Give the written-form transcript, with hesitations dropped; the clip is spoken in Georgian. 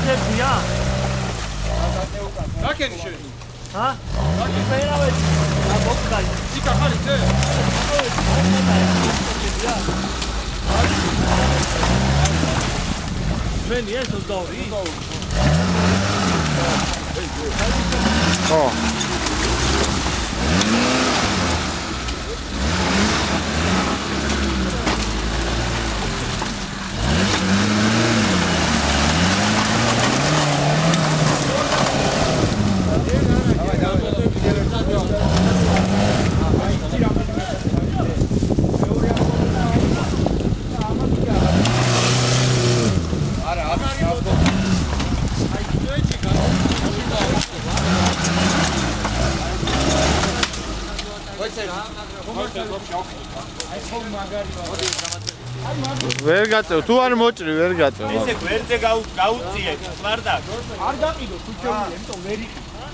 გასებია? რაკენი შენ? ჰა? მერავე მოგკალი. იქა ხარ ისე? ჩვენი ეს 22? ხო. ვერ გაწევ, თუ არ მოჭრი, ვერ გაწევ. ესე გვერდზე გაუწიეთ, სპარტაკ. არ გაყიდო თუ ჩემი, იმიტომ ვერ იყიდო.